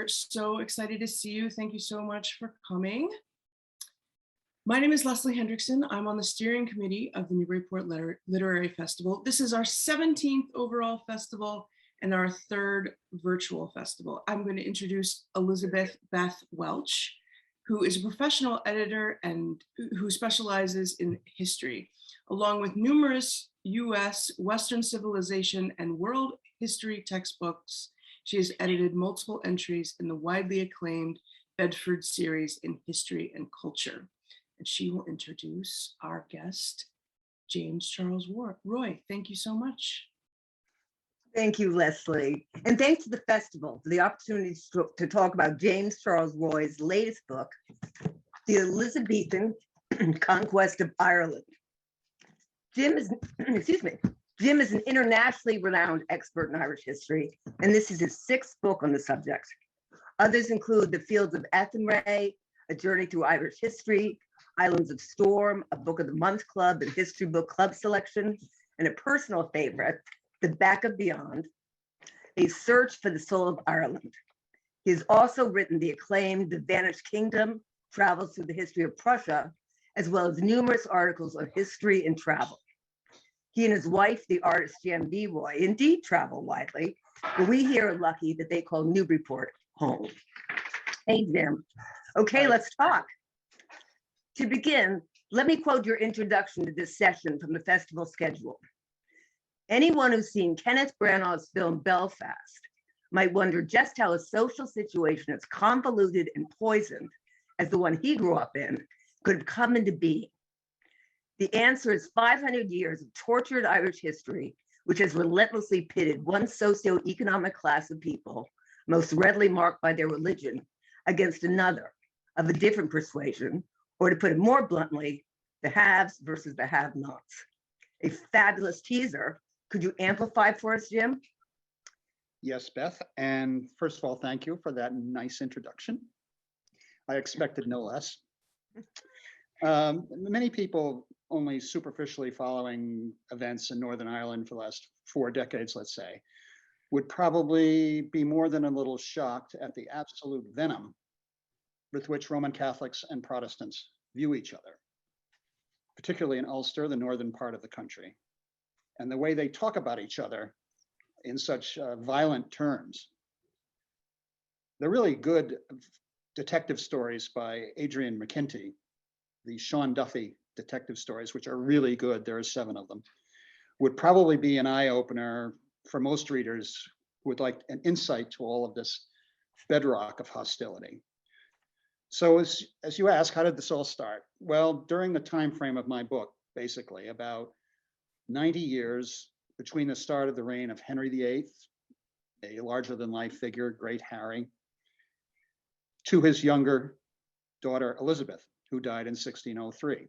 We're so excited to see you. Thank you so much for coming. My name is Leslie Hendrickson. I'm on the steering committee of the Newburyport Literary Festival. This is our 17th overall festival and our 3rd virtual festival. I'm going to introduce Elizabeth Beth Welch, who is a professional editor and who specializes in history, along with numerous US, Western civilization, and world history textbooks. She has edited multiple entries in the widely acclaimed Bedford series in history and culture. And she will introduce our guest, James Charles Roy. Thank you so much. Thank you, Leslie. And thanks to the festival for the opportunity to talk about James Charles Roy's latest book, The Elizabethan Conquest of Ireland. Jim is an internationally renowned expert in Irish history, and this is his 6th book on the subject. Others include The Fields of Athenry, A Journey Through Irish History, Islands of Storm, a Book of the Month Club and History Book Club selection, and a personal favorite, The Back of Beyond, A Search for the Soul of Ireland. He has also written the acclaimed The Vanished Kingdom, Travels Through the History of Prussia, as well as numerous articles on history and travel. He and his wife, the artist Jan V. Roy, indeed travel widely, but we here are lucky that they call Newburyport home. Hey, Jim. Okay, let's talk. To begin, let me quote your introduction to this session from the festival schedule. Anyone who's seen Kenneth Branagh's film Belfast might wonder just how a social situation as convoluted and poisoned as the one he grew up in could have come into being. The answer is 500 years of tortured Irish history, which has relentlessly pitted one socio-economic class of people, most readily marked by their religion, against another of a different persuasion, or to put it more bluntly, the haves versus the have-nots. A fabulous teaser. Could you amplify for us, Jim? Yes, Beth. And first of all, thank you for that nice introduction. I expected no less. Many people only superficially following events in Northern Ireland for the last 4 decades, let's say, would probably be more than a little shocked at the absolute venom with which Roman Catholics and Protestants view each other, particularly in Ulster, the northern part of the country, and the way they talk about each other in such violent terms. The really good detective stories by Adrian McKinty, the Sean Duffy detective stories, which are really good, there are 7 of them, would probably be an eye-opener for most readers who would like an insight to all of this bedrock of hostility. So as you ask, how did this all start? Well, during the time frame of my book, basically about 90 years between the start of the reign of Henry VIII, a larger than life figure, Great Harry, to his younger daughter, Elizabeth, who died in 1603.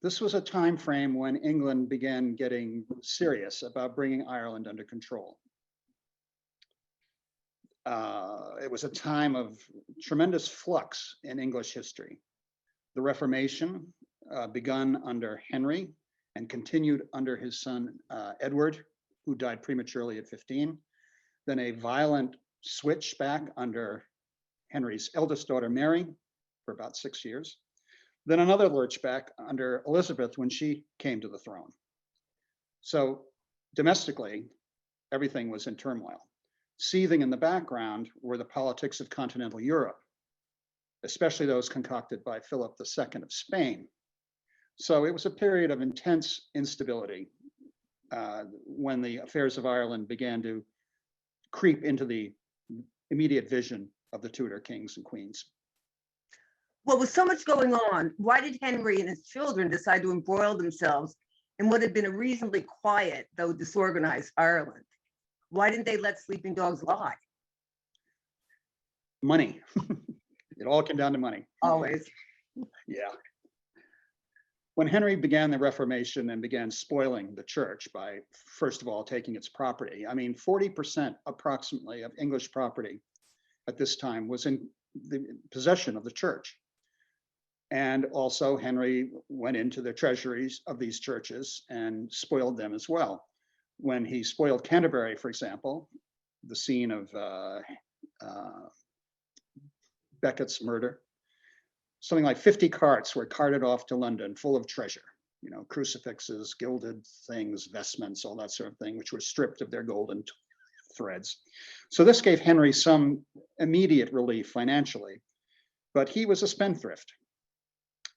This was a time frame when England began getting serious about bringing Ireland under control. It was a time of tremendous flux in English history. The Reformation, begun under Henry and continued under his son, Edward, who died prematurely at 15. Then a violent switch back under Henry's eldest daughter, Mary, for about 6 years. Then another lurch back under Elizabeth when she came to the throne. So domestically, everything was in turmoil. Seething in the background were the politics of continental Europe, especially those concocted by Philip II of Spain. So it was a period of intense instability when the affairs of Ireland began to creep into the immediate vision of the Tudor kings and queens. Well, with so much going on, why did Henry and his children decide to embroil themselves in what had been a reasonably quiet, though disorganized, Ireland? Why didn't they let sleeping dogs lie? Money. It all came down to money. Always. Yeah. When Henry began the Reformation and began spoiling the church by, first of all, taking its property, I mean, 40% approximately of English property at this time was in the possession of the church. And also Henry went into the treasuries of these churches and spoiled them as well. When he spoiled Canterbury, for example, the scene of Becket's murder. Something like 50 carts were carted off to London full of treasure, you know, crucifixes, gilded things, vestments, all that sort of thing, which were stripped of their golden threads. So this gave Henry some immediate relief financially, but he was a spendthrift.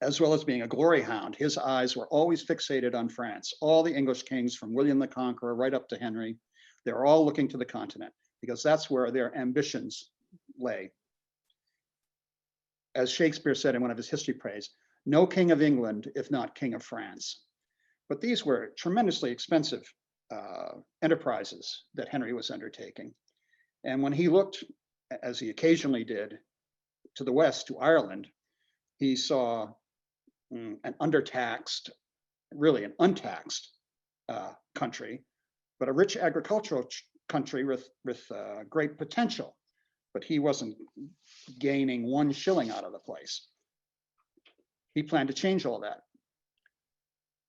As well as being a glory hound, his eyes were always fixated on France. All the English kings from William the Conqueror right up to Henry, they were all looking to the continent because that's where their ambitions lay. As Shakespeare said in one of his history plays, no king of England, if not king of France. But these were tremendously expensive enterprises that Henry was undertaking. And when he looked, as he occasionally did, to the west, to Ireland, he saw an undertaxed, really an untaxed country, but a rich agricultural country with great potential. But he wasn't gaining 1 shilling out of the place. He planned to change all that.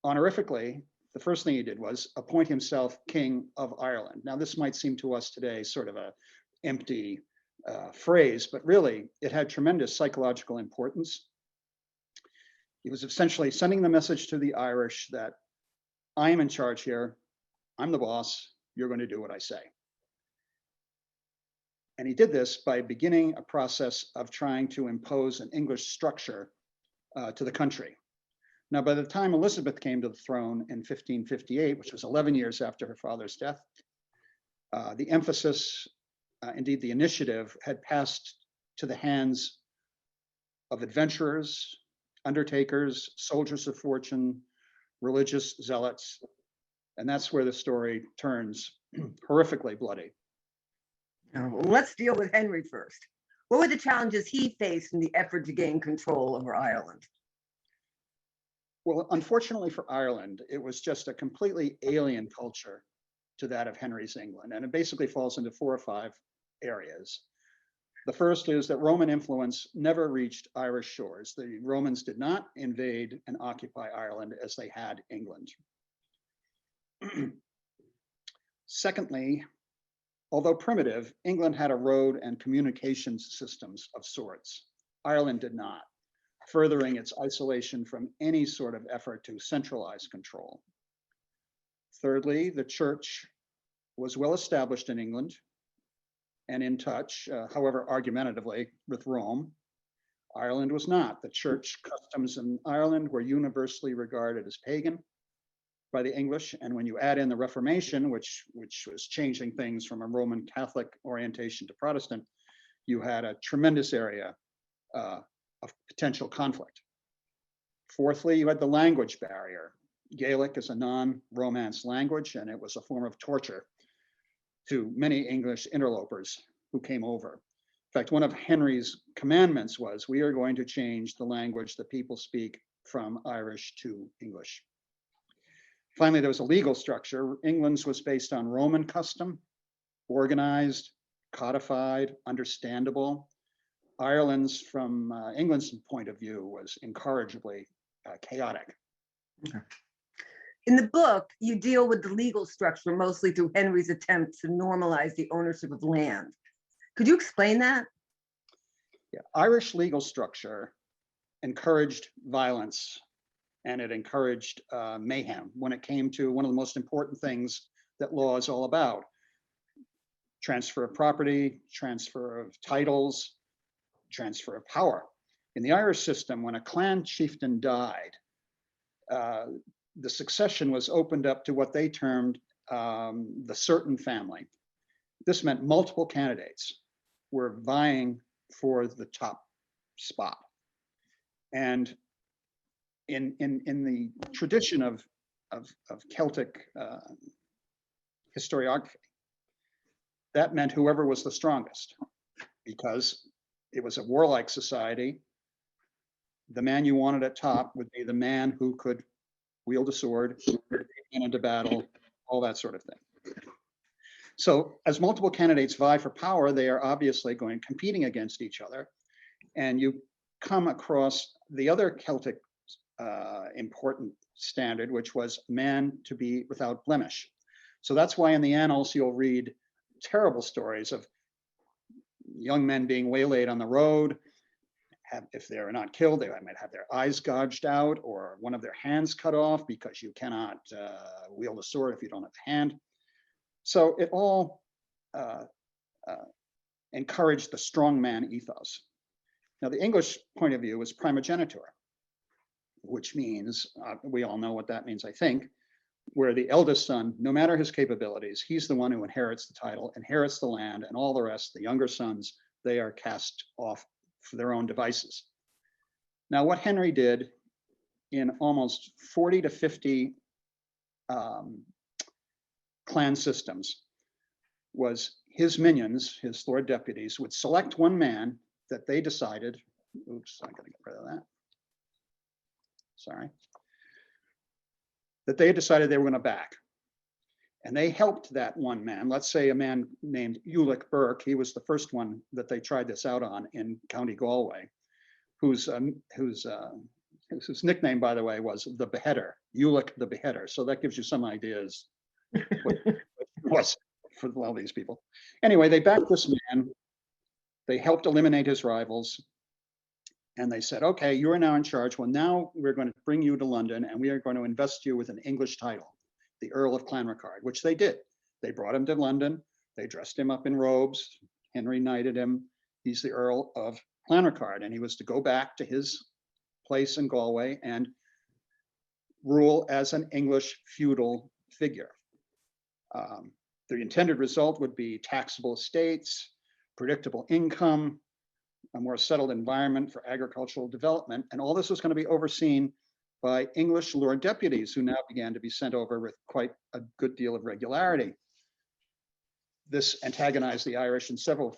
Honorifically, the first thing he did was appoint himself King of Ireland. Now, this might seem to us today sort of an empty phrase, but really it had tremendous psychological importance. He was essentially sending the message to the Irish that I am in charge here, I'm the boss, you're going to do what I say. And he did this by beginning a process of trying to impose an English structure to the country. Now, by the time Elizabeth came to the throne in 1558, which was 11 years after her father's death, the emphasis, indeed the initiative, had passed to the hands of adventurers, undertakers, soldiers of fortune, religious zealots. And that's where the story turns horrifically bloody. Let's deal with Henry first. What were the challenges he faced in the effort to gain control over Ireland? Well, unfortunately for Ireland, it was just a completely alien culture to that of Henry's England. And it basically falls into 4 or 5 areas. The first is that Roman influence never reached Irish shores. The Romans did not invade and occupy Ireland as they had England. Secondly, although primitive, England had a road and communications systems of sorts. Ireland did not, furthering its isolation from any sort of effort to centralize control. Thirdly, the church was well established in England and in touch, however argumentatively, with Rome. Ireland was not. The church customs in Ireland were universally regarded as pagan by the English. And when you add in the Reformation, which was changing things from a Roman Catholic orientation to Protestant, you had a tremendous area of potential conflict. Fourthly, you had the language barrier. Gaelic is a non-Romance language, and it was a form of torture to many English interlopers who came over. In fact, one of Henry's commandments was, we are going to change the language that people speak from Irish to English. Finally, there was a legal structure. England's was based on Roman custom, organized, codified, understandable. Ireland's, from England's point of view, was incorrigibly chaotic. Okay. In the book, you deal with the legal structure mostly through Henry's attempt to normalize the ownership of land. Could you explain that? Yeah, Irish legal structure encouraged violence, and it encouraged mayhem when it came to one of the most important things that law is all about: transfer of property, transfer of titles, transfer of power. In the Irish system, when a clan chieftain died, the succession was opened up to what they termed the certain family. This meant multiple candidates were vying for the top spot. And in the tradition of Celtic historiography, that meant whoever was the strongest, because it was a warlike society. The man you wanted at top would be the man who could wield a sword, get into battle, all that sort of thing. So as multiple candidates vie for power, they are obviously competing against each other. And you come across the other Celtic important standard, which was man to be without blemish. So that's why in the annals you'll read terrible stories of young men being waylaid on the road. If they're not killed, they might have their eyes gouged out or one of their hands cut off, because you cannot wield a sword if you don't have a hand. So it all encouraged the strongman ethos. Now, the English point of view was primogeniture, which means, we all know what that means, I think, where the eldest son, no matter his capabilities, he's the one who inherits the title, inherits the land, and all the rest, the younger sons, they are cast off for their own devices. Now, what Henry did in almost 40 to 50 clan systems was his minions, his lord deputies, would select one man that they decided, oops, I gotta get rid of that. Sorry. That they had decided they were going to back. And they helped that one man, let's say a man named Ulick Burke. He was the first one that they tried this out on in County Galway, whose nickname, by the way, was the Beheader, Ulick the Beheader. So that gives you some ideas what it was for all these people. Anyway, they backed this man. They helped eliminate his rivals. And they said, okay, you are now in charge. Well, now we're going to bring you to London and we are going to invest you with an English title, the Earl of Clanricarde, which they did. They brought him to London. They dressed him up in robes. Henry knighted him. He's the Earl of Clanricarde, and he was to go back to his place in Galway and rule as an English feudal figure. The intended result would be taxable estates, predictable income, a more settled environment for agricultural development. And all this was going to be overseen by English lord deputies, who now began to be sent over with quite a good deal of regularity. This antagonized the Irish in several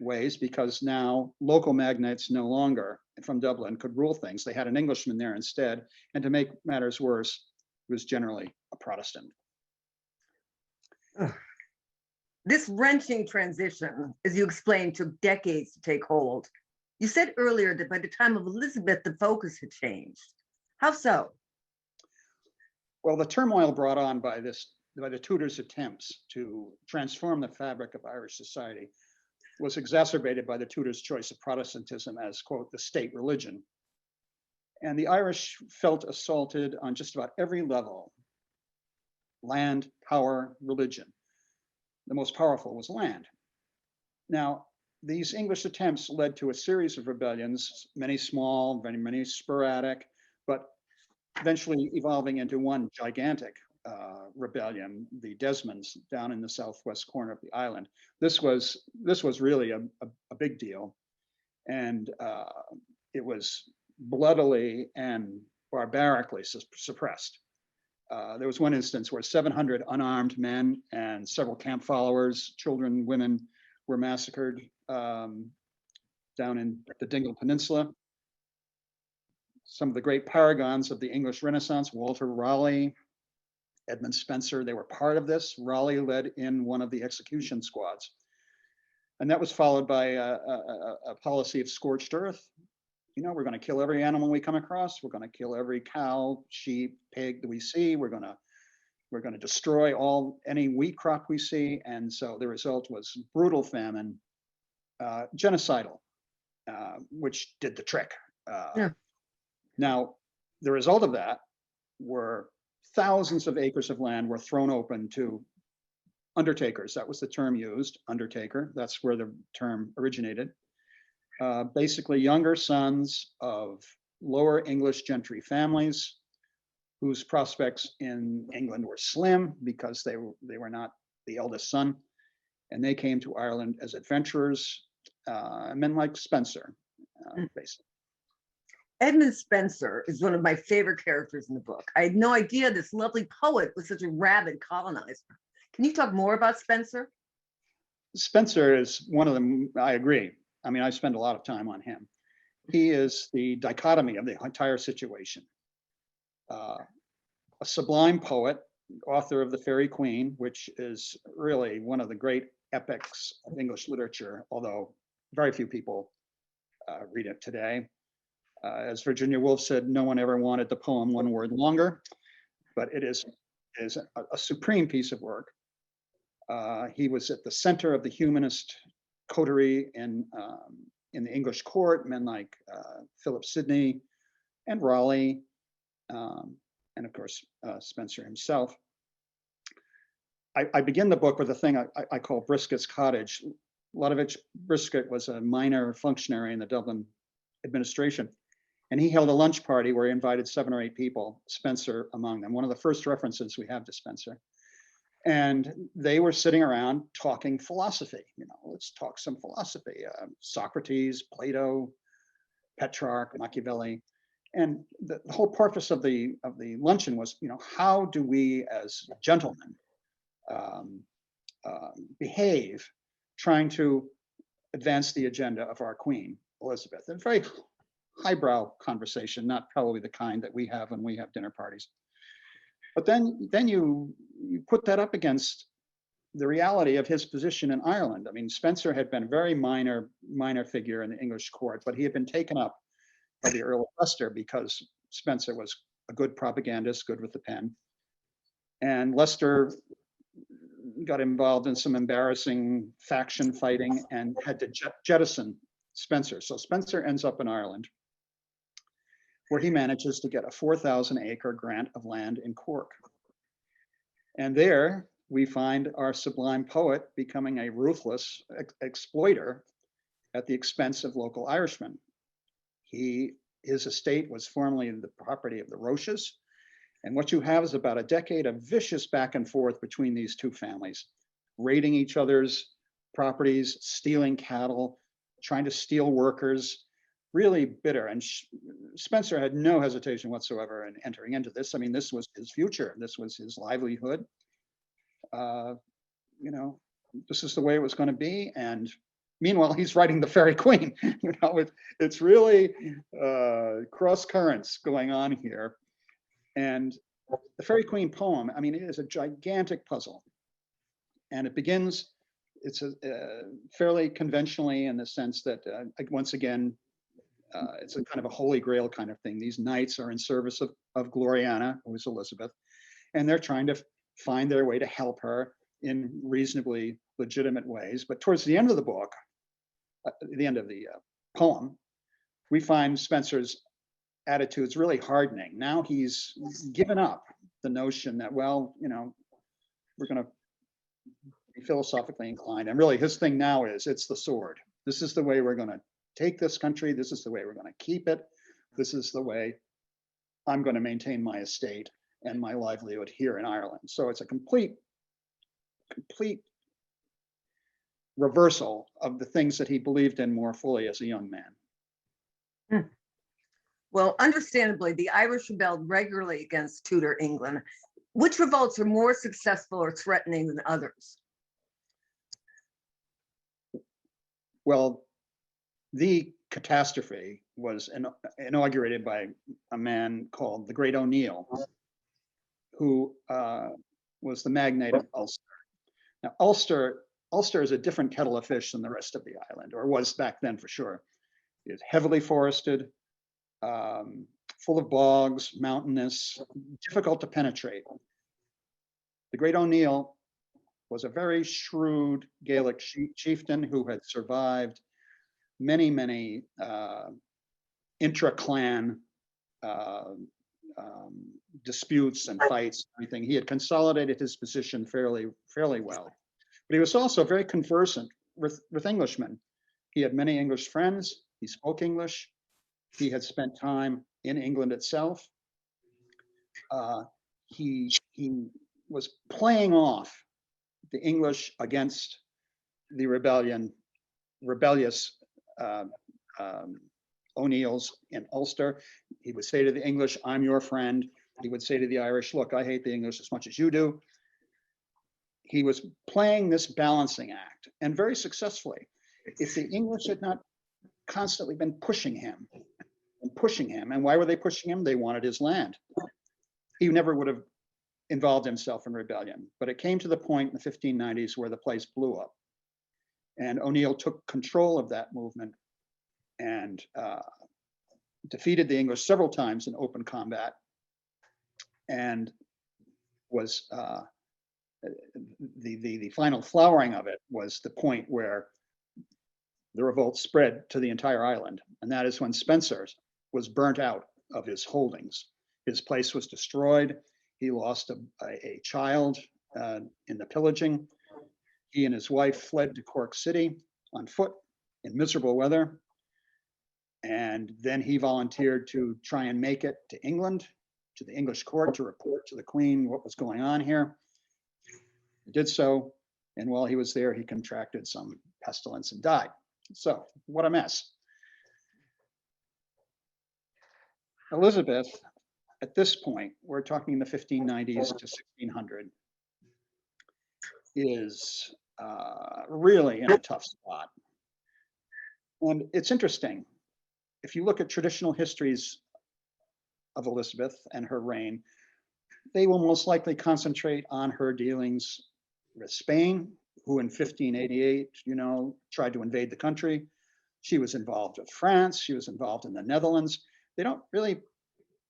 ways, because now local magnates no longer from Dublin could rule things. They had an Englishman there instead. And to make matters worse, he was generally a Protestant. This wrenching transition, as you explained, took decades to take hold. You said earlier that by the time of Elizabeth, the focus had changed. How so? Well, the turmoil brought on by the Tudors' attempts to transform the fabric of Irish society was exacerbated by the Tudors' choice of Protestantism as, quote, the state religion. And the Irish felt assaulted on just about every level: land, power, religion. The most powerful was land. Now, these English attempts led to a series of rebellions, many small, many sporadic, but eventually evolving into one gigantic rebellion, the Desmonds, down in the southwest corner of the island. This was really a big deal, and it was bloodily and barbarically suppressed. There was one instance where 700 unarmed men and several camp followers, children, women, were massacred down in the Dingle Peninsula. Some of the great paragons of the English Renaissance, Walter Raleigh, Edmund Spenser, they were part of this. Raleigh led in one of the execution squads. And that was followed by a policy of scorched earth. You know, we're going to kill every animal we come across. We're going to kill every cow, sheep, pig that we see. We're going to destroy any wheat crop we see. And so the result was brutal famine, genocidal, which did the trick. Now, the result of that were thousands of acres of land were thrown open to undertakers. That was the term used, undertaker. That's where the term originated. Basically younger sons of lower English gentry families whose prospects in England were slim because they were not the eldest son. And they came to Ireland as adventurers, men like Spenser, basically. Edmund Spenser is one of my favorite characters in the book. I had no idea this lovely poet was such a rabid colonizer. Can you talk more about Spenser? Spenser is one of them. I agree. I mean, I spend a lot of time on him. He is the dichotomy of the entire situation. A sublime poet, author of The Faerie Queen, which is really one of the great epics of English literature, although very few people read it today. As Virginia Woolf said, no one ever wanted the poem one word longer, but it is a supreme piece of work. He was at the center of the humanist coterie in the English court, men like Philip Sidney and Raleigh, and of course Spencer himself. I begin the book with a thing I call Briskett's Cottage. Brisket was a minor functionary in the Dublin administration, and he held a lunch party where he invited 7 or 8 people, Spencer among them. One of the first references we have to Spencer. And they were sitting around talking philosophy. Let's talk some philosophy. Socrates, Plato, Petrarch, Machiavelli. And the whole purpose of the luncheon was, how do we as gentlemen behave, trying to advance the agenda of our Queen, Elizabeth? A very highbrow conversation, not probably the kind that we have when we have dinner parties. But then you put that up against the reality of his position in Ireland. I mean, Spencer had been a very minor figure in the English court, but he had been taken up by the Earl of Leicester because Spencer was a good propagandist, good with the pen. And Leicester got involved in some embarrassing faction fighting and had to jettison Spencer. So Spencer ends up in Ireland, where he manages to get a 4,000-acre grant of land in Cork. And there we find our sublime poet becoming a ruthless exploiter at the expense of local Irishmen. His estate was formerly the property of the Roches. And what you have is about a decade of vicious back and forth between these two families, raiding each other's properties, stealing cattle, trying to steal workers, really bitter. And Spencer had no hesitation whatsoever in entering into this. I mean, this was his future. This was his livelihood. This is the way it was going to be. And meanwhile, he's writing the Fairy Queen. It's really cross currents going on here. And the Fairy Queen poem, I mean, it is a gigantic puzzle. And it begins, it's fairly conventionally in the sense that, once again, it's a kind of a holy grail kind of thing. These knights are in service of Gloriana, who is Elizabeth, and they're trying to find their way to help her in reasonably legitimate ways. But towards the end of the book, the end of the poem, we find Spencer's attitude's really hardening. Now he's given up the notion that, well, we're going to be philosophically inclined. And really his thing now is, it's the sword. This is the way we're going to take this country. This is the way we're going to keep it. This is the way I'm going to maintain my estate and my livelihood here in Ireland. So it's a complete reversal of the things that he believed in more fully as a young man. Well, understandably, the Irish rebelled regularly against Tudor England. Which revolts are more successful or threatening than others? Well, the catastrophe was inaugurated by a man called the Great O'Neill, who was the magnate of Ulster. Now, Ulster is a different kettle of fish than the rest of the island, or was back then for sure. It's heavily forested, full of bogs, mountainous, difficult to penetrate. The Great O'Neill was a very shrewd Gaelic chieftain who had survived many intra-clan disputes and fights and everything. He had consolidated his position fairly well. But he was also very conversant with Englishmen. He had many English friends. He spoke English. He had spent time in England itself. He was playing off the English against the rebellious O'Neills in Ulster. He would say to the English, "I'm your friend." He would say to the Irish, "Look, I hate the English as much as you do." He was playing this balancing act, and very successfully. If the English had not constantly been pushing him, and why were they pushing him? They wanted his land. He never would have involved himself in rebellion, but it came to the point in the 1590s where the place blew up. And O'Neill took control of that movement and defeated the English several times in open combat, and was the final flowering of it was the point where the revolt spread to the entire island. And that is when Spencer was burnt out of his holdings. His place was destroyed. He lost a child in the pillaging. He and his wife fled to Cork City on foot in miserable weather. And then he volunteered to try and make it to England, to the English court, to report to the Queen what was going on here. He did so, and while he was there, he contracted some pestilence and died. So, what a mess. Elizabeth, at this point, we're talking the 1590s to 1600, is really in a tough spot. And it's interesting. If you look at traditional histories of Elizabeth and her reign, they will most likely concentrate on her dealings with Spain, who in 1588, tried to invade the country. She was involved with France. She was involved in the Netherlands. They don't really,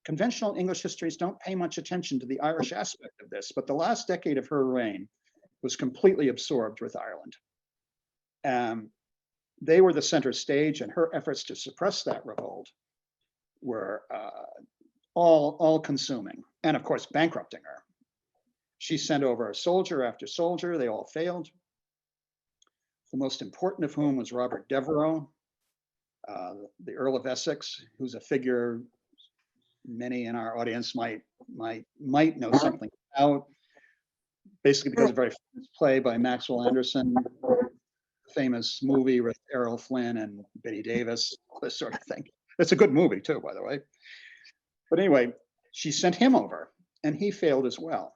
conventional English histories don't pay much attention to the Irish aspect of this, but the last decade of her reign was completely absorbed with Ireland. They were the center stage, and her efforts to suppress that revolt were all consuming, and of course, bankrupting her. She sent over soldier after soldier. They all failed. The most important of whom was Robert Devereaux, the Earl of Essex, who's a figure many in our audience might know something about, basically because of a very famous play by Maxwell Anderson, famous movie with Errol Flynn and Bette Davis, this sort of thing. It's a good movie too, by the way. But anyway, she sent him over, and he failed as well.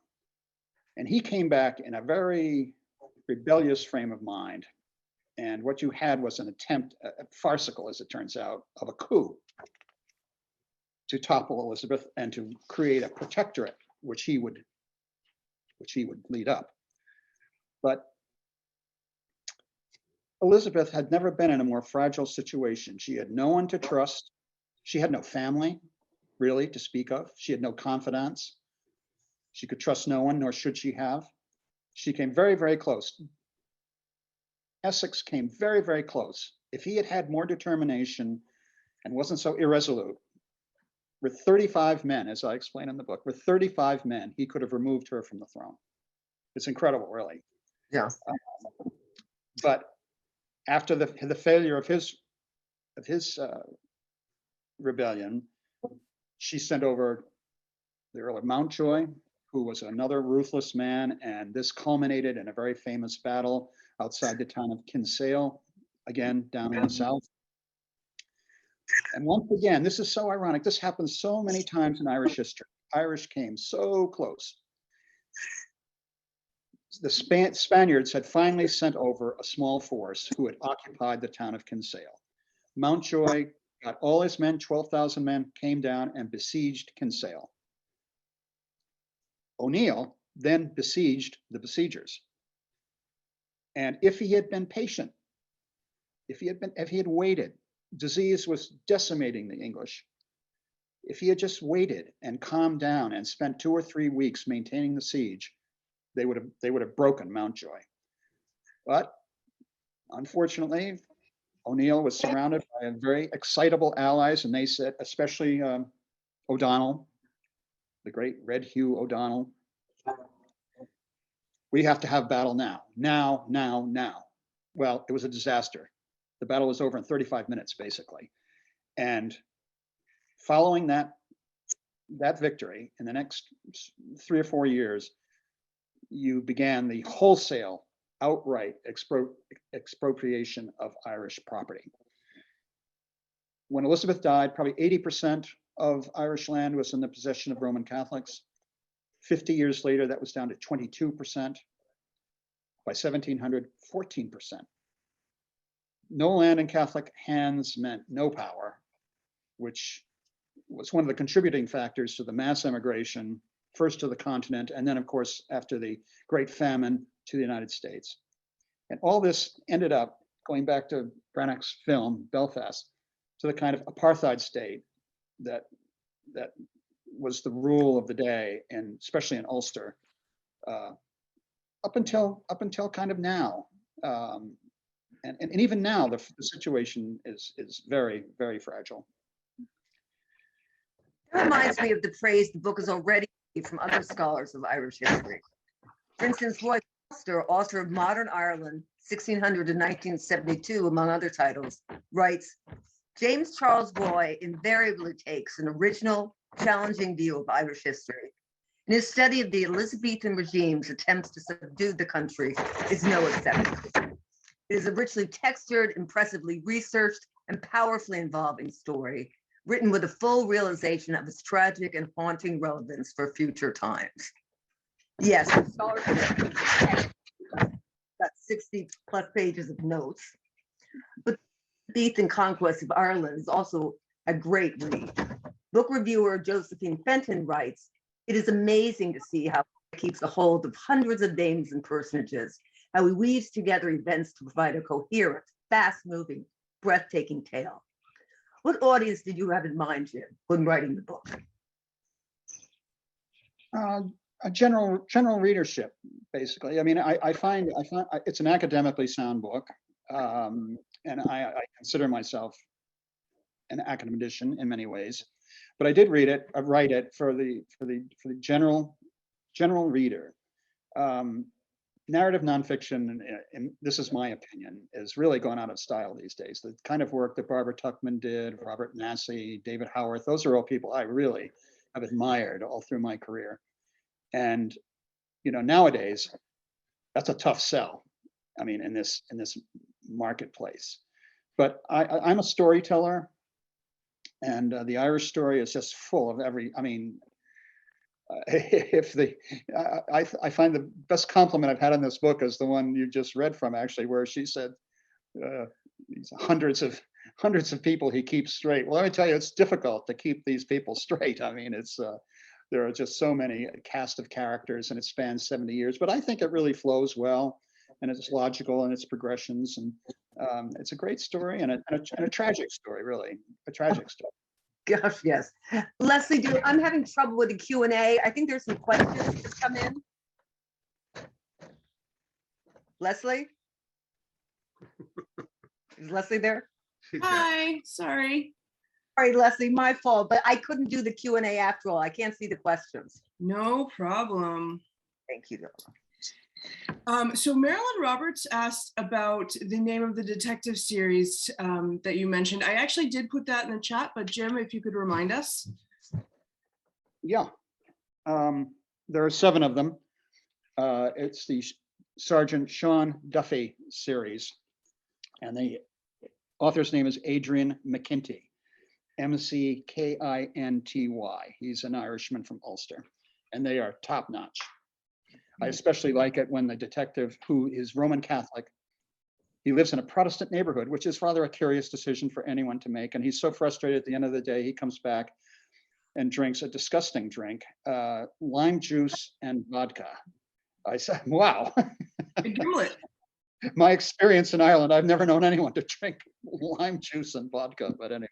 And he came back in a very rebellious frame of mind. And what you had was an attempt, farcical as it turns out, of a coup to topple Elizabeth and to create a protectorate, which he would lead up. But Elizabeth had never been in a more fragile situation. She had no one to trust. She had no family, really, to speak of. She had no confidants. She could trust no one, nor should she have. She came very, very close. Essex came very, very close. If he had had more determination and wasn't so irresolute, with 35 men, as I explain in the book, with 35 men, he could have removed her from the throne. It's incredible, really. Yeah. But after the failure of his rebellion, she sent over the Earl of Mountjoy, who was another ruthless man, and this culminated in a very famous battle outside the town of Kinsale, again, down in the south. And once again, this is so ironic. This happens so many times in Irish history. Irish came so close. The Spaniards had finally sent over a small force who had occupied the town of Kinsale. Mountjoy got all his men, 12,000 men, came down and besieged Kinsale. O'Neill then besieged the besiegers. And if he had been patient, if he had waited, disease was decimating the English. If he had just waited and calmed down and spent 2 or 3 weeks maintaining the siege, they would have broken Mountjoy. But unfortunately, O'Neill was surrounded by very excitable allies, and they said, especially O'Donnell, the great Red Hugh O'Donnell, we have to have battle now. Well, it was a disaster. The battle was over in 35 minutes, basically. And following that victory, in the next 3 or 4 years, you began the wholesale, outright expropriation of Irish property. When Elizabeth died, probably 80% of Irish land was in the possession of Roman Catholics. 50 years later, that was down to 22%. By 1700, 14%. No land in Catholic hands meant no power, which was one of the contributing factors to the mass emigration, first to the continent, and then, of course, after the Great Famine, to the United States. And all this ended up, going back to Branagh's film, Belfast, to the kind of apartheid state that was the rule of the day, and especially in Ulster, up until kind of now. and even now, the situation is very, very fragile. That reminds me of the praise the book has already received from other scholars of Irish history. For instance, Roy Foster, author of Modern Ireland, 1600 to 1972, among other titles, writes, James Charles Roy invariably takes an original, challenging view of Irish history. And his study of the Elizabethan regime's attempts to subdue the country is no exception. It is a richly textured, impressively researched, and powerfully involving story, written with a full realization of its tragic and haunting relevance for future times. Yes, got 60 plus pages of notes, but Elizabethan Conquest of Ireland is also a great read. Book reviewer Josephine Fenton writes, it is amazing to see how he keeps a hold of hundreds of names and personages, how he weaves together events to provide a coherent, fast-moving, breathtaking tale. What audience did you have in mind, Jim, when writing the book? A general readership, basically. I mean, I find it's an academically sound book, and I consider myself an academician in many ways. But I did write it for the general reader. Narrative nonfiction, and this is my opinion, is really gone out of style these days. The kind of work that Barbara Tuchman did, Robert Massey, David Howarth, those are all people I really have admired all through my career. And nowadays, that's a tough sell. I mean, in this marketplace. But I'm a storyteller, and the Irish story is just full of every. I mean, I find the best compliment I've had on this book is the one you just read from, actually, where she said these hundreds of people he keeps straight. Well, let me tell you, it's difficult to keep these people straight. I mean, it's there are just so many cast of characters, and it spans 70 years. But I think it really flows well, and it's logical in its progressions, and it's a great story and a tragic story, really, a tragic story. Gosh, yes. Leslie, I'm having trouble with the Q&A. I think there's some questions that come in. Leslie? Is Leslie there? Hi, sorry. Sorry, Leslie, my fault, but I couldn't do the Q&A after all. I can't see the questions. No problem. Thank you. So Marilyn Roberts asked about the name of the detective series that you mentioned. I actually did put that in the chat, but Jim, if you could remind us. Yeah, there are 7 of them. It's the Sergeant Sean Duffy series, and the author's name is Adrian McKinty, McKinty. He's an Irishman from Ulster, and they are top notch. I especially like it when the detective, who is Roman Catholic, he lives in a Protestant neighborhood, which is rather a curious decision for anyone to make. And he's so frustrated at the end of the day, he comes back and drinks a disgusting drink, lime juice and vodka. I said, wow. A gimlet. My experience in Ireland, I've never known anyone to drink lime juice and vodka, but anyway.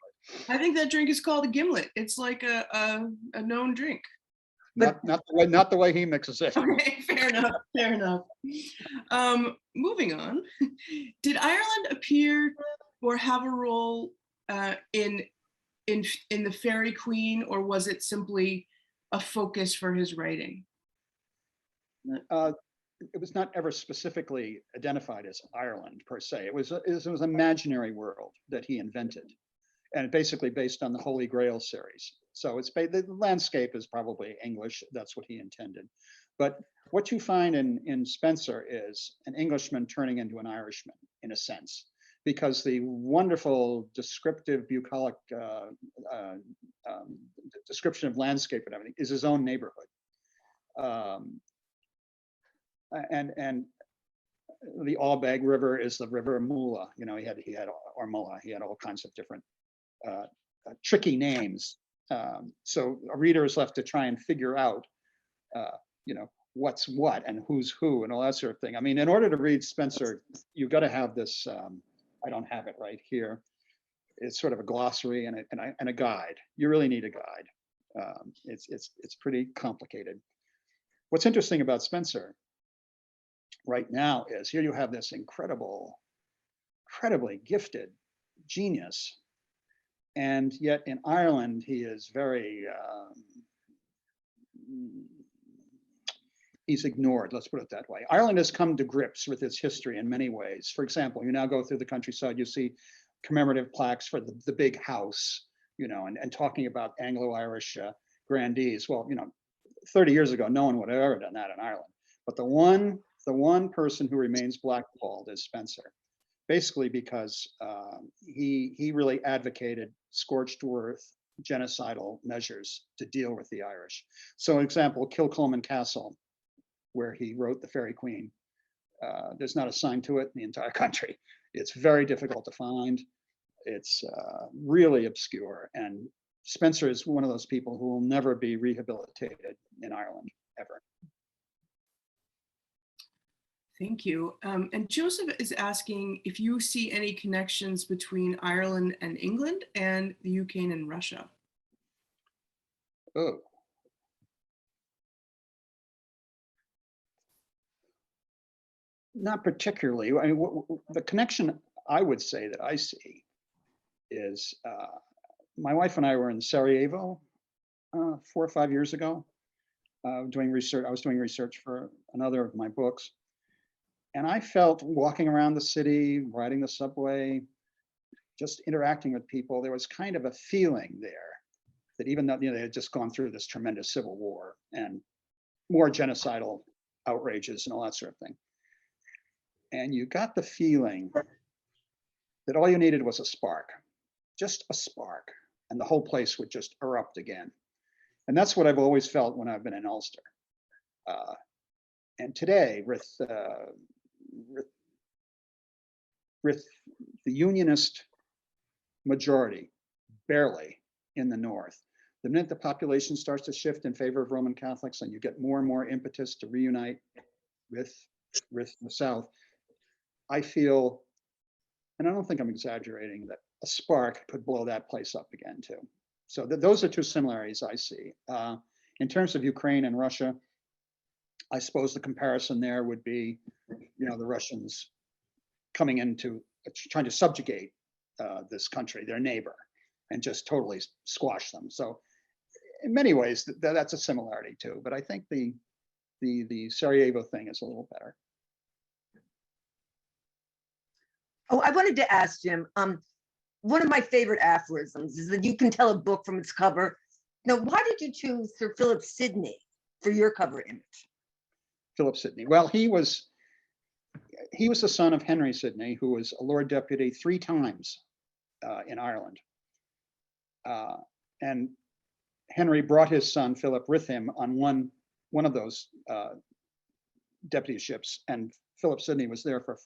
I think that drink is called a gimlet. It's like a known drink. Not the way he mixes it. Okay, fair enough. Moving on. Did Ireland appear or have a role in the Fairy Queen, or was it simply a focus for his writing? It was not ever specifically identified as Ireland per se. It was an imaginary world that he invented, and basically based on the Holy Grail series. So the landscape is probably English. That's what he intended. But what you find in Spenser is an Englishman turning into an Irishman, in a sense, because the wonderful descriptive bucolic description of landscape and everything is his own neighborhood. And the Albeg River is the River Mulla. He had or Mulla. He had all kinds of different tricky names. So a reader is left to try and figure out, what's what and who's who and all that sort of thing. I mean, in order to read Spenser, you've got to have this. I don't have it right here. It's sort of a glossary and a guide. You really need a guide. It's pretty complicated. What's interesting about Spenser right now is here you have this incredible incredibly gifted genius. And yet in Ireland, he is very, he's ignored, let's put it that way. Ireland has come to grips with its history in many ways. For example, you now go through the countryside, you see commemorative plaques for the big house, you know, and talking about Anglo-Irish grandees. Well, you know, 30 years ago, no one would have ever done that in Ireland. But the one person who remains blackballed is Spencer, basically because he really advocated scorched earth genocidal measures to deal with the Irish. So, example, Kilcolman Castle, where he wrote The Faerie Queen. There's not a sign to it in the entire country. It's very difficult to find. It's really obscure. And Spencer is one of those people who will never be rehabilitated in Ireland, ever. Thank you. And Joseph is asking if you see any connections between Ireland and England and the UK and Russia. Oh. Not particularly. I mean, the connection I would say that I see is my wife and I were in Sarajevo 4 or 5 years ago doing research. I was doing research for another of my books. And I felt walking around the city, riding the subway, just interacting with people, there was kind of a feeling there that even though, you know, they had just gone through this tremendous civil war and more genocidal outrages and all that sort of thing. And you got the feeling that all you needed was a spark, just a spark, and the whole place would just erupt again. And that's what I've always felt when I've been in Ulster. And today, with the Unionist majority barely in the north, the minute the population starts to shift in favor of Roman Catholics and you get more and more impetus to reunite with the South, I feel, and I don't think I'm exaggerating, that a spark could blow that place up again too. So those are two similarities I see. In terms of Ukraine and Russia, I suppose the comparison there would be, you know, the Russians coming into trying to subjugate this country, their neighbor, and just totally squash them. So in many ways, that's a similarity too. But I think the Sarajevo thing is a little better. Oh, I wanted to ask Jim, one of my favorite aphorisms is that you can tell a book from its cover. Now, why did you choose Sir Philip Sidney for your cover image? Philip Sidney. Well, he was the son of Henry Sidney, who was a Lord Deputy 3 times in Ireland. And Henry brought his son Philip with him on one of those deputyships, and Philip Sidney was there for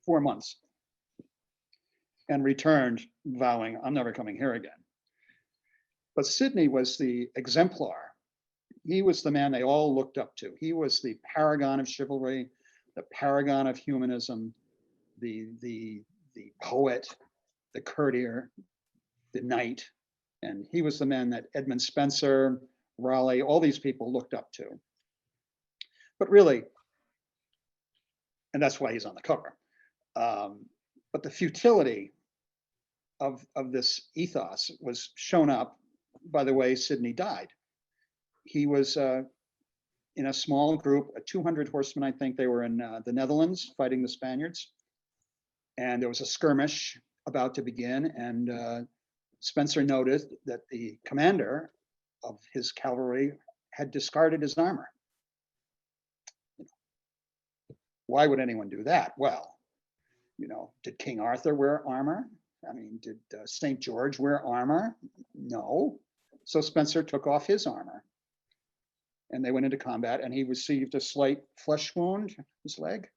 4 months and returned vowing, I'm never coming here again. But Sidney was the exemplar. He was the man they all looked up to. He was the paragon of chivalry, the paragon of humanism, the poet, the courtier, the knight. And he was the man that Edmund Spencer, Raleigh, all these people looked up to. But really, and that's why he's on the cover. But the futility of this ethos was shown up by the way Sidney died. He was in a small group, 200 horsemen, I think. They were in the Netherlands fighting the Spaniards. And there was a skirmish about to begin. And Spencer noticed that the commander of his cavalry had discarded his armor. Why would anyone do that? Well, you know, did King Arthur wear armor? I mean, did St. George wear armor? No. So Spencer took off his armor and they went into combat, and he received a slight flesh wound, his leg,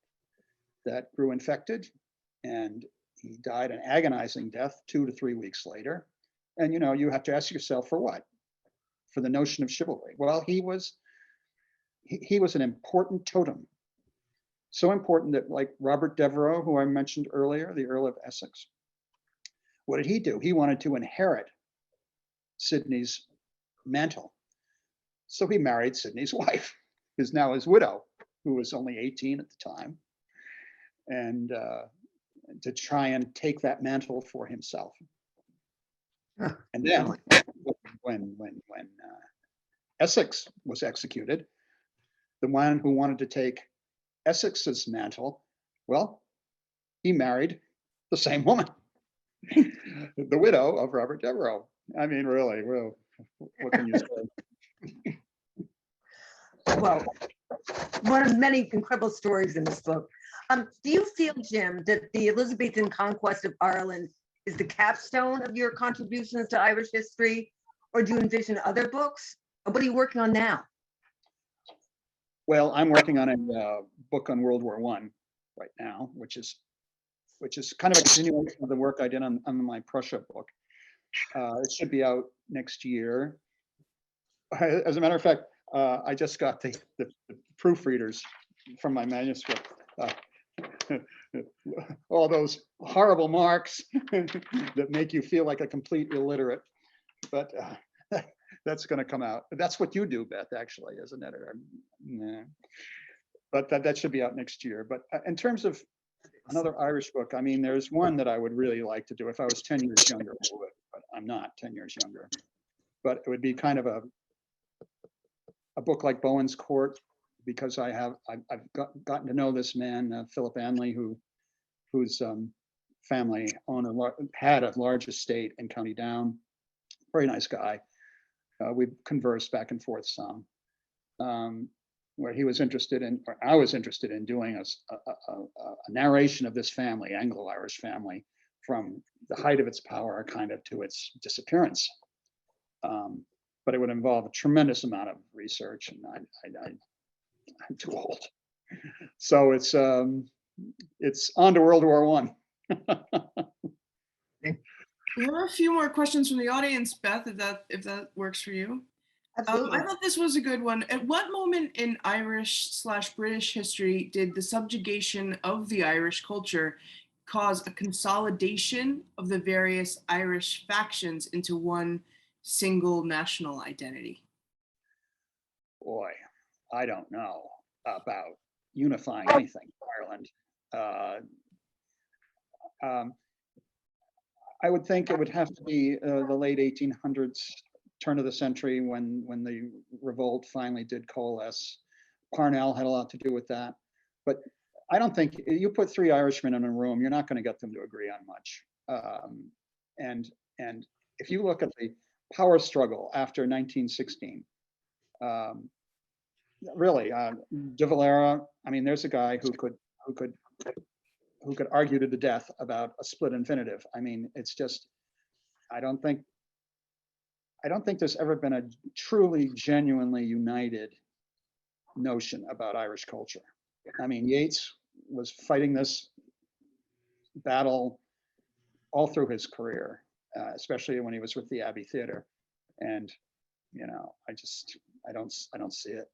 that grew infected, and he died an agonizing death 2 to 3 weeks later. And, you know, you have to ask yourself, for what? For the notion of chivalry. Well, he was an important totem. So important that, like Robert Devereaux, who I mentioned earlier, the Earl of Essex, what did he do? He wanted to inherit Sidney's mantle. So he married Sidney's wife, who's now his widow, who was only 18 at the time. And to try and take that mantle for himself. Huh. And then when Essex was executed, the one who wanted to take Essex's mantle, well, he married the same woman, the widow of Robert Devereaux. I mean, really, well, what can you say? Well, one of many incredible stories in this book. Do you feel, Jim, that the Elizabethan Conquest of Ireland is the capstone of your contributions to Irish history, or do you envision other books? What are you working on now? Well, I'm working on a book on World War I right now, which is kind of a continuation of the work I did on my Prussia book. It should be out next year. As a matter of fact, I just got the proofreaders from my manuscript. All those horrible marks that make you feel like a complete illiterate, but that's going to come out. That's what you do, Beth, actually, as an editor. Yeah. But that should be out next year. But in terms of another Irish book, I mean, there's one that I would really like to do. If I was 10 years younger, I would, but I'm not 10 years younger. But it would be kind of a book like Bowen's Court, because I've gotten to know this man, Philip Anley, whose family had a large estate in County Down. Very nice guy. We've conversed back and forth some, where he was interested in, or I was interested in doing a narration of this family, Anglo-Irish family, from the height of its power kind of to its disappearance. But it would involve a tremendous amount of research, and I'm too old. So it's on to World War I. We have a few more questions from the audience, Beth, if that works for you. Absolutely. I thought this was a good one. At what moment in Irish/British history did the subjugation of the Irish culture cause a consolidation of the various Irish factions into one single national identity? Boy, I don't know about unifying anything in Ireland. I would think it would have to be the late 1800s, turn of the century, when the revolt finally did coalesce. Parnell had a lot to do with that. But I don't think you put three Irishmen in a room, you're not going to get them to agree on much. And if you look at the power struggle after 1916, really, Devereaux, I mean, there's a guy who could argue to the death about a split infinitive. I mean, it's just, I don't think there's ever been a truly, genuinely united notion about Irish culture. I mean, Yeats was fighting this battle all through his career, especially when he was with the Abbey Theatre. And, you know, I don't see it.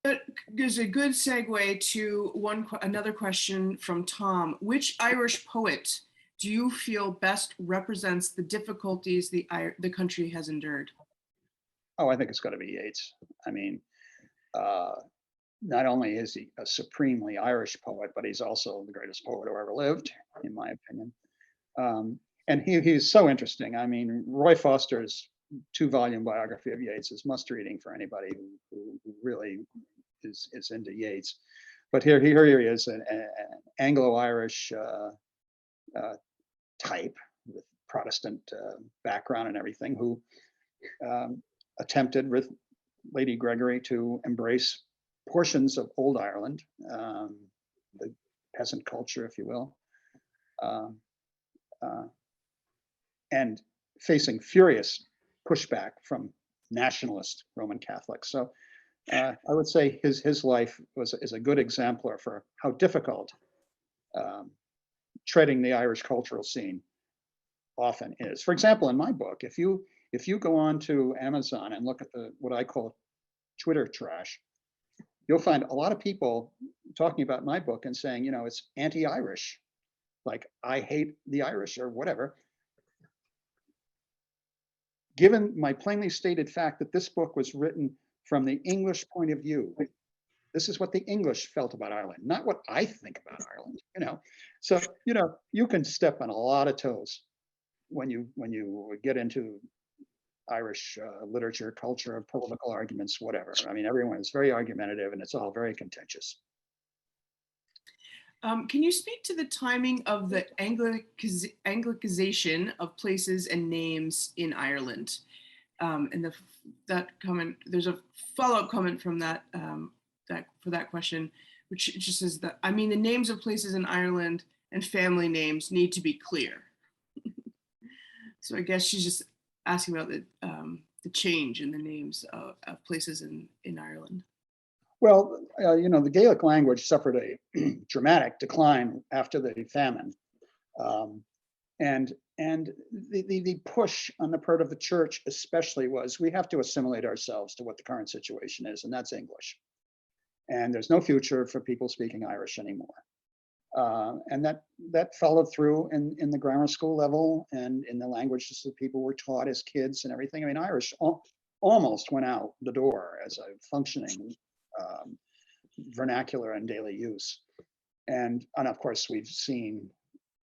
That is a good segue to another question from Tom. Which Irish poet do you feel best represents the difficulties the country has endured? Oh, I think it's got to be Yeats. I mean, not only is he a supremely Irish poet, but he's also the greatest poet who ever lived, in my opinion. And he's so interesting. I mean, Roy Foster's 2-volume biography of Yeats is must reading for anybody who really is into Yeats. But here he is, an Anglo-Irish type with Protestant background and everything, who attempted with Lady Gregory to embrace portions of old Ireland, the peasant culture, if you will, and facing furious pushback from nationalist Roman Catholics. So I would say his life is a good exemplar for how difficult treading the Irish cultural scene often is. For example, in my book, if you go on to Amazon and look at what I call Twitter trash, you'll find a lot of people talking about my book and saying, you know, it's anti-Irish, like I hate the Irish or whatever. Given my plainly stated fact that this book was written from the English point of view, This is what the English felt about Ireland, not what I think about Ireland, you know. So, you know, you can step on a lot of toes when you get into Irish literature, culture, political arguments, whatever. I mean, everyone is very argumentative and it's all very contentious. Can you speak to the timing of the Anglicization of places and names in Ireland? And that comment, there's a follow-up comment from that, for that question, which just says that, I mean, the names of places in Ireland and family names need to be clear. So I guess she's just asking about the change in the names of places in Ireland. Well, you know, the Gaelic language suffered a dramatic decline after the famine. And the push on the part of the church especially was, we have to assimilate ourselves to what the current situation is, and that's English. And there's no future for people speaking Irish anymore. And that followed through in the grammar school level and in the languages that people were taught as kids and everything. I mean, Irish almost went out the door as a functioning vernacular and daily use. And of course, we've seen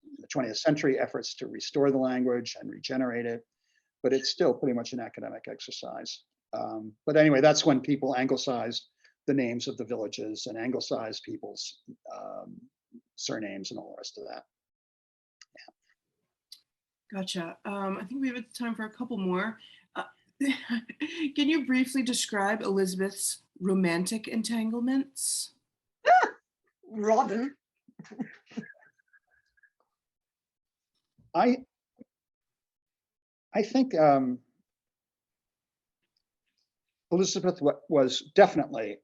in the 20th century efforts to restore the language and regenerate it, but it's still pretty much an academic exercise. But anyway, that's when people anglicized the names of the villages and anglicized people's surnames and all the rest of that. Yeah. Gotcha. I think we have time for a couple more. Can you briefly describe Elizabeth's romantic entanglements? Robin. I think Elizabeth was definitely,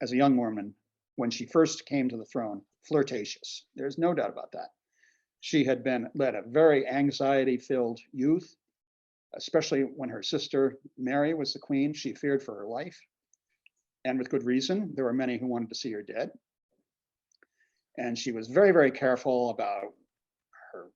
as a young woman, when she first came to the throne, flirtatious. There's no doubt about that. She had led a very anxiety-filled youth, especially when her sister Mary was the queen. She feared for her life, and with good reason. There were many who wanted to see her dead. And she was very, very careful about her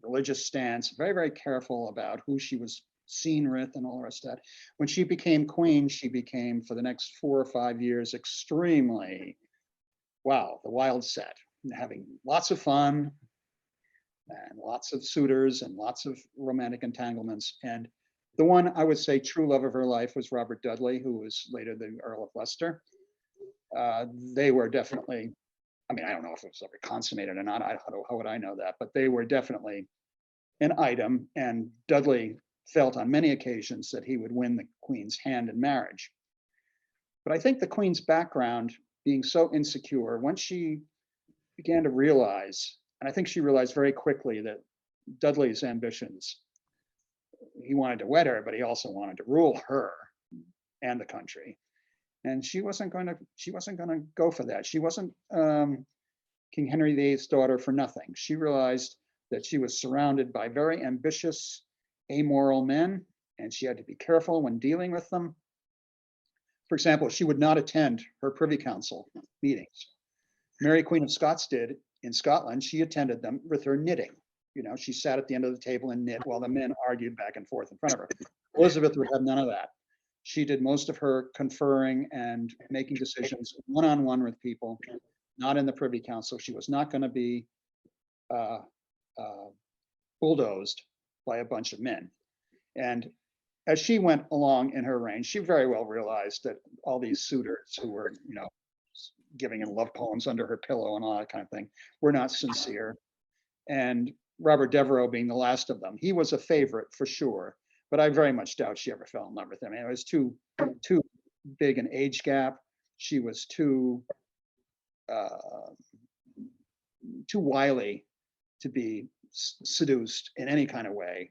religious stance, very, very careful about who she was seen with and all the rest of that. When she became queen, she became, for the next 4 or 5 years, extremely, wow, the wild set, having lots of fun and lots of suitors and lots of romantic entanglements. And the one, I would say, true love of her life was Robert Dudley, who was later the Earl of Leicester. They were definitely, I mean, I don't know if it was ever consummated or not, how would I know that? But they were definitely an item, and Dudley felt on many occasions that he would win the Queen's hand in marriage. But I think the Queen's background, being so insecure, once she began to realize, and I think she realized very quickly, that Dudley's ambitions, he wanted to wed her, but he also wanted to rule her and the country. And she wasn't going to go for that. She wasn't King Henry VIII's daughter for nothing. She realized that she was surrounded by very ambitious, amoral men, and she had to be careful when dealing with them. For example, she would not attend her Privy Council meetings. Mary, Queen of Scots, did in Scotland. She attended them with her knitting. You know, she sat at the end of the table and knit while the men argued back and forth in front of her. Elizabeth would have none of that. She did most of her conferring and making decisions one-on-one with people, not in the Privy Council. She was not going to be bulldozed by a bunch of men. And as she went along in her reign, she very well realized that all these suitors who were, you know, giving in love poems under her pillow and all that kind of thing were not sincere. And Robert Devereaux being the last of them, he was a favorite for sure, but I very much doubt she ever fell in love with him. I mean, it was too big an age gap. She was too wily to be seduced in any kind of way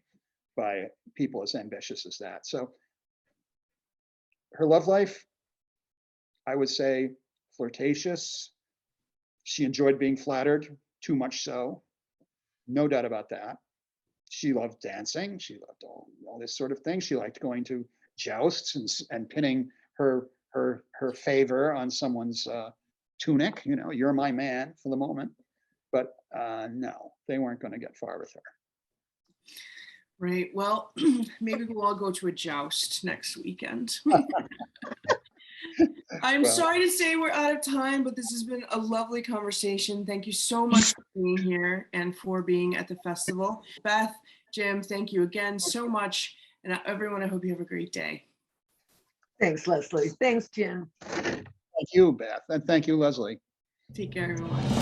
by people as ambitious as that. So her love life, I would say, flirtatious. She enjoyed being flattered, too much so. No doubt about that. She loved dancing. She loved all this sort of thing. She liked going to jousts and pinning her favor on someone's tunic. You know, you're my man for the moment. But no, they weren't going to get far with her. Right. Well, maybe we'll all go to a joust next weekend. I'm Well, sorry to say we're out of time, but this has been a lovely conversation. Thank you so much for being here and for being at the festival. Beth, Jim, thank you again so much. And everyone, I hope you have a great day. Thanks, Leslie. Thanks, Jim. Thank you, Beth, and thank you, Leslie. Take care, everyone.